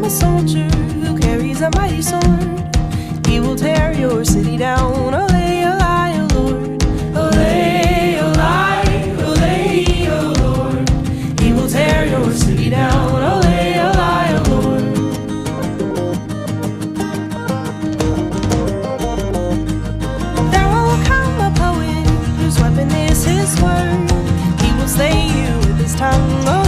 a soldier who carries a mighty sword. He will tear your city down. Olay, olay, O Lord. Olay, olay, olay, O Lord. He will tear your city down. Olay, olay, O Lord. There will come a poet whose weapon is his word. He will slay you with his tongue.